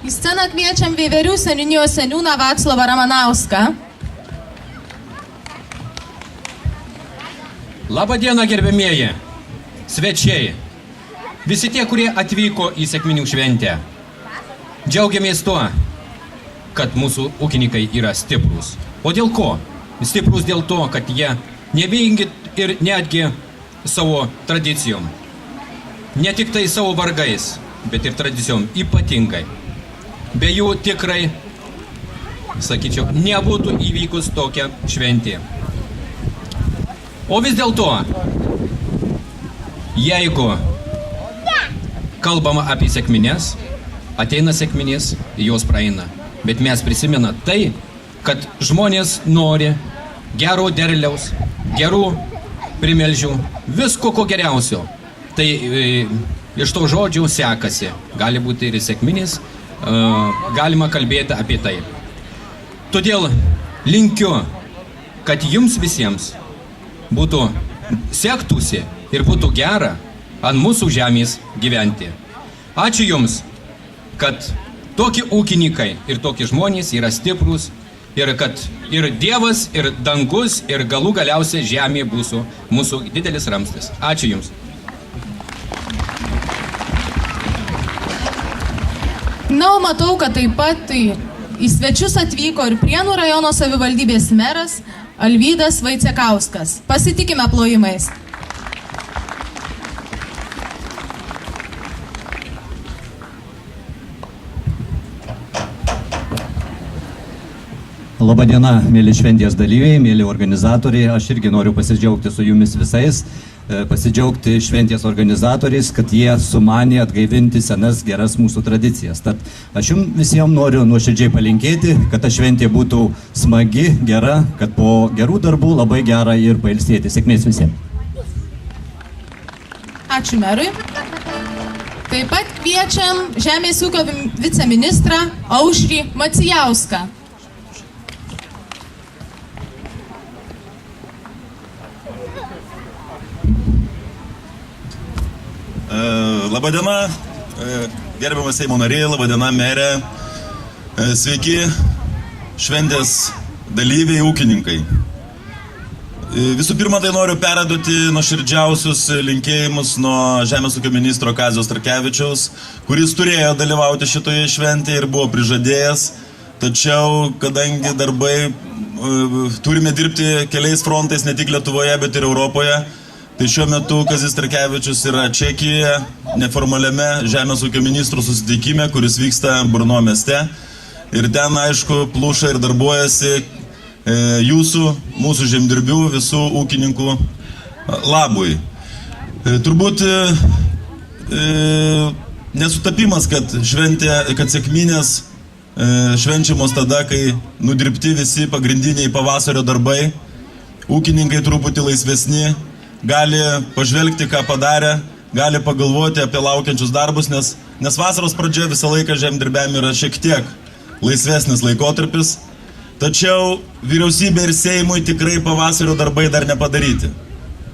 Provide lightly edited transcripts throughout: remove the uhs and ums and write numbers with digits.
Į sceną kviečiam Veiverių seniūnijos seniūną Vaclovą Ramanauską. Labą dieną, gerbėmieji, svečiai, visi tie, kurie atvyko į Sekminių šventę. Džiaugiamės tuo, kad mūsų ūkininkai yra stiprūs. O dėl ko? Stiprūs dėl to, kad jie nevingi ir netgi savo tradicijom. Ne tik tai savo vargais, bet ir tradicijom ypatingai. Be jų tikrai, sakyčiau, nebūtų įvykus tokia šventė. O vis dėlto, jeigu kalbama apie sekmines, ateina sekminės, jos praeina. Bet mes prisimena tai, kad žmonės nori gero derliaus, gerų primelžių, visko ko geriausio. Tai iš to žodžių sekasi. Gali būti ir sekminės, galima kalbėti apie tai. Todėl linkiu, kad jums visiems būtų sektųsi ir būtų gera ant mūsų žemės gyventi. Ačiū jums, kad tokie ūkininkai ir tokie žmonės yra stiprus ir kad ir Dievas, ir dangus, ir galų galiausiai žemė bus mūsų didelis ramstis. Ačiū jums. Na, o matau, kad taip pat į svečius atvyko ir Prienų rajono savivaldybės meras Alvydas Vaicekauskas. Pasitikime plojimais. Labadiena, mėly šventės dalyviai, mėly organizatoriai. Aš irgi noriu pasidžiaugti su jumis visais, pasidžiaugti šventės organizatoriais, kad jie sumanė atgaivinti senas geras mūsų tradicijas. Tad aš jums visiems noriu nuoširdžiai palinkėti, kad ta šventė būtų smagi, gera, kad po gerų darbų labai gera ir pailsėti. Sėkmės visiems. Ačiū merui. Taip pat kviečiam Žemės ūkio viceministrą Aušrį Macijauską. Labadiena, gerbiamas Seimo nariai, labadiena merė, sveiki šventės dalyviai, ūkininkai. Visų pirma, tai noriu perduoti nuoširdžiausius linkėjimus nuo Žemės ūkio ministro Kazio Starkevičiaus, kuris turėjo dalyvauti šitoje šventėje ir buvo prižadėjęs, tačiau kadangi darbai turime dirbti keliais frontais ne tik Lietuvoje, bet ir Europoje, tai šiuo metu Kazis Starkevičius yra Čekijoje, neformaliame Žemės ūkio ministro susitikime, kuris vyksta Brno mieste. Ir ten, aišku, pluša ir darbuojasi jūsų, mūsų žemdirbių, visų ūkininkų labui. Turbūt nesutapimas, kad sekminės švenčiamos tada, kai nudirbti visi pagrindiniai pavasario darbai, ūkininkai truputį laisvesni, gali pažvelgti, ką padarė, gali pagalvoti apie laukiančius darbus, nes vasaros pradžia visą laiką žemdirbiam yra šiek tiek laisvesnis laikotarpis, tačiau vyriausybė ir Seimui tikrai pavasario darbai dar nepadaryti.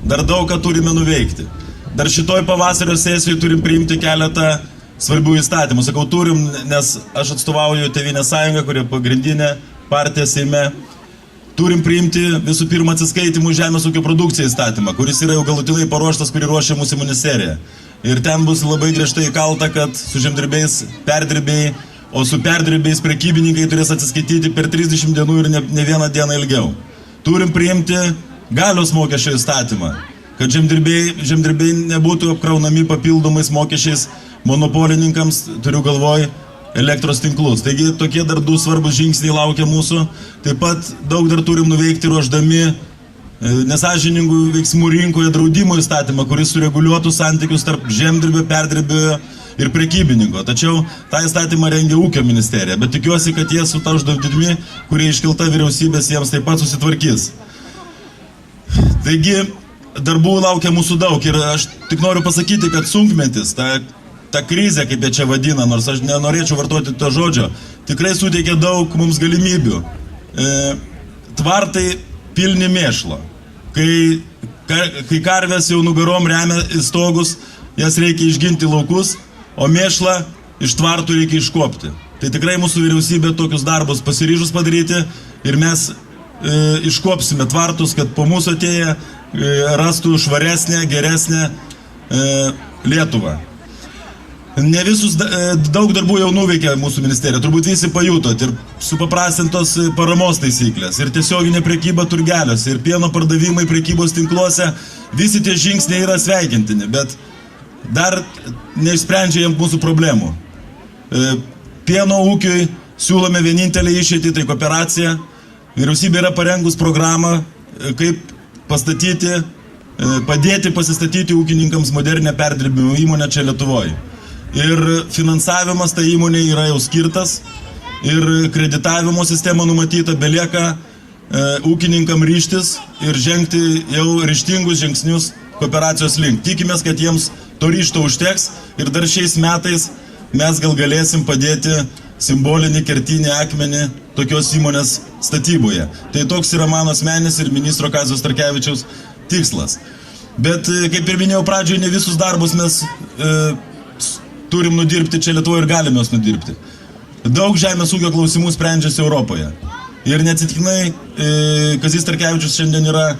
Dar daug ką turime nuveikti. Dar šitoj pavasario sesijoje turim priimti keletą svarbių įstatymų. Sakau, turim, nes aš atstovauju Tėvynės sąjungą, kurie pagrindinė partija Seime. Turim priimti visų pirma atsiskaitimų žemės ūkio produkcijai įstatymą, kuris yra jau galutinai paruoštas, kurį ruošia mūsų ministerija. Ir ten bus labai griežtai įkalta, kad su žemdirbiais perdirbėjai, o su perdirbėjais prekybininkai turės atsiskaityti per 30 dienų ir ne vieną dieną ilgiau. Turim priimti galios mokesčio įstatymą, kad žemdirbiai nebūtų apkraunami papildomais mokesčiais monopolininkams, turiu galvoj, elektros tinklus. Taigi tokie dar du svarbus žingsniai laukia mūsų. Taip pat daug dar turim nuveikti ruošdami nesąžiningų veiksmų rinkoje draudimo įstatymą, kuris sureguliuotų santykius tarp žemdirbio, perdirbėjo ir prekybininko. Tačiau tą įstatymą rengia ūkio ministerija, bet tikiuosi, kad jie su ta užduotimi, kurie iškelta vyriausybės, jiems taip pat susitvarkys. Taigi darbų laukia mūsų daug ir aš tik noriu pasakyti, kad sunkmetis, ta krizė, kaip jie čia vadina, nors aš nenorėčiau vartoti to žodžio, tikrai suteikia daug mums galimybių. Tvartai pilni mėšlo. Kai karvės jau nugarom remia į stogus, jas reikia išginti laukus, o mėšlą iš tvartų reikia iškuopti. Tai tikrai mūsų vyriausybė tokius darbus pasiryžus padaryti ir mes iškopsime tvartus, kad po mūsų atėję rastų švaresnę, geresnę Lietuvą. Ne visus, daug darbų jau nuveikė mūsų ministerija, turbūt visi pajutot ir supaprastintos paramos taisyklės, ir tiesioginė prekyba turgeliuose, ir pieno pardavimai prekybos tinkluose, visi tie žingsniai yra sveikintini, bet dar neišsprendžia jiems mūsų problemų. Pieno ūkiui siūlome vienintelį išeitį, tai kooperacija. Vyriausybė yra parengus programą, kaip padėti pasistatyti ūkininkams modernę perdirbimo įmonę čia Lietuvoje. Ir finansavimas tai įmonė yra jau skirtas ir kreditavimo sistema numatyta, belieka ūkininkam ryžtis ir žengti jau ryžtingus žingsnius kooperacijos link. Tikimės, kad jiems to ryžto užteks ir dar šiais metais mes gal galėsim padėti simbolinį kertinį akmenį tokios įmonės statyboje. Tai toks yra mano asmenis ir ministro Kazio Starkevičiaus tikslas. Bet, kaip ir minėjau pradžioje, ne visus darbus mes turim nudirbti čia Lietuvoje ir galime jos nudirbti. Daug žemės ūkio klausimų sprendžiasi Europoje. Ir neatsitiktinai Kazys Starkevičius šiandien yra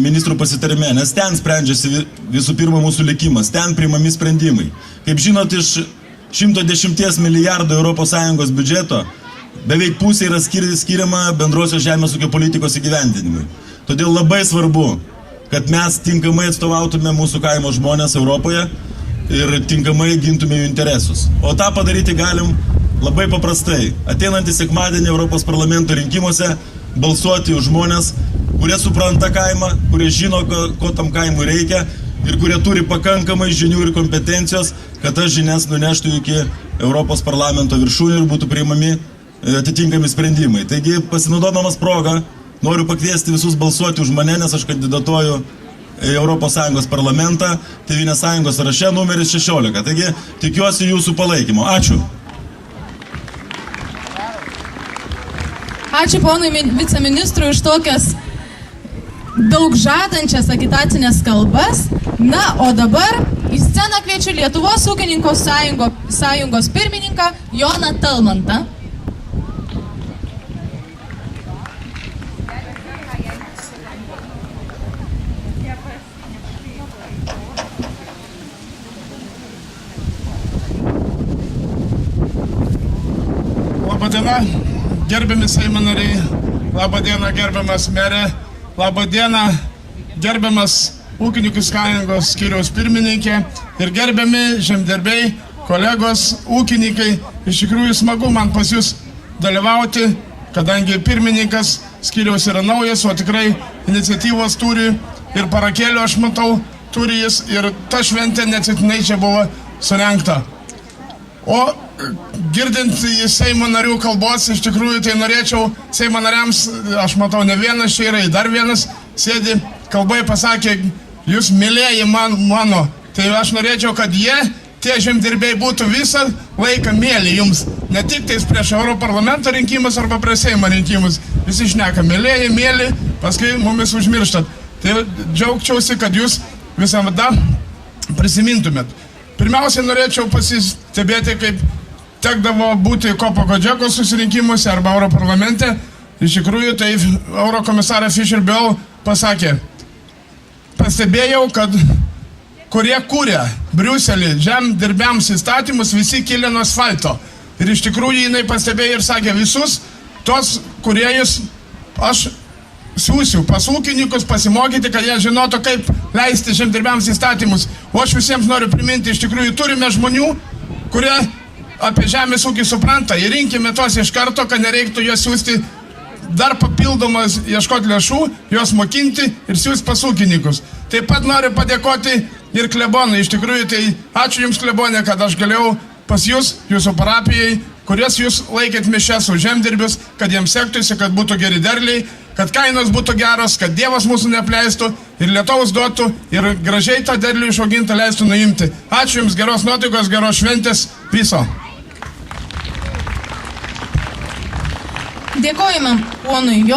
ministrų pasitarime, nes ten sprendžiasi visų pirma mūsų likimas, ten priimami sprendimai. Kaip žinot, iš 110 milijardų ES biudžeto beveik pusė yra skiriama bendrosios žemės ūkio politikos įgyvendinimui. Todėl labai svarbu, kad mes tinkamai atstovautume mūsų kaimo žmonės Europoje ir tinkamai gintume jų interesus. O tą padaryti galim labai paprastai. Ateinantį sekmadienį Europos parlamento rinkimuose balsuoti už žmonės, kurie supranta kaimą, kurie žino, ko tam kaimui reikia ir kurie turi pakankamai žinių ir kompetencijos, kad tas žinias nuneštų iki Europos parlamento viršūnių ir būtų priimami atitinkami sprendimai. Taigi, pasinaudodamas progą, noriu pakviesti visus balsuoti už mane, nes aš kandidatuoju ES parlamentą, Tėvynės sąjungos sąraše numeris 16. Taigi, tikiuosi jūsų palaikymo. Ačiū. Ačiū ponui viceministrui už tokias daug žadančias agitacinės kalbas. Na, o dabar į sceną kviečiu Lietuvos ūkininkų sąjungos pirmininką Joną Talmantą. Labadiena, gerbiami Seimo nariai, labadiena, gerbiamas merė, labadiena, gerbiamas ūkininkų sąjungos skyriaus pirmininkė ir gerbiami žemdirbiai, kolegos, ūkininkai. Iš tikrųjų smagu man pas jūs dalyvauti, kadangi pirmininkas skyriaus yra naujas, o tikrai iniciatyvos turi ir parakėlių, aš matau, turi jis ir ta šventė neatsitiktinai čia buvo surengta. O girdint į Seimo narių kalbos, iš tikrųjų tai norėčiau Seimo nariams, aš matau ne vienas čia yra, dar vienas sėdi, kalbai pasakė, jūs mylėjai mano, tai aš norėčiau, kad jie, tie žemdirbiai būtų visą laiką mėly jums, ne tik tais prieš Europarlamento rinkimus arba prieš Seimo rinkimus, visi šneka, mylėjai, mėly, paskui mumis užmirštat. Tai džiaugčiausi, kad jūs visada prisimintumėt. Pirmiausiai norėčiau pasistebėti, kaip tekdavo būti Kopo Kodžeko susirinkimuose arba Europarlamente. Iš tikrųjų, tai eurokomisarė Fischer-Boel pasakė, pastebėjau, kad kurie kūrė Briuselį žemdirbiams įstatymus, visi kilė nuo asfalto. Ir iš tikrųjų jinai pastebėjo ir sakė, visus tos kūrėjus aš siūsiu pas ūkininkus pasimokyti, kad jie žinotų, kaip leisti žemdirbiams įstatymus. O aš visiems noriu priminti, iš tikrųjų turime žmonių, kurie apie žemės ūkį supranta. Ir rinkime tos iš karto, kad nereiktų juos siūsti dar papildomas ieškoti lėšų, juos mokinti ir siūsti pas ūkininkus. Taip pat noriu padėkoti ir klebonai. Iš tikrųjų, tai ačiū jums klebonė, kad aš galėjau pas jūs, jūsų parapijai, kurias jūs laikėt mišias už žemdirbius, kad jiems sektųsi, kad būtų geri derliai, kad kainos būtų geros, kad Dievas mūsų neapleistų ir lietaus duotų ir gražiai tą derlių išaugintą leistų nuimti. Ačiū jums, geros nuotaikos, geros šventės, viso. Dėkojame ponui Jonui.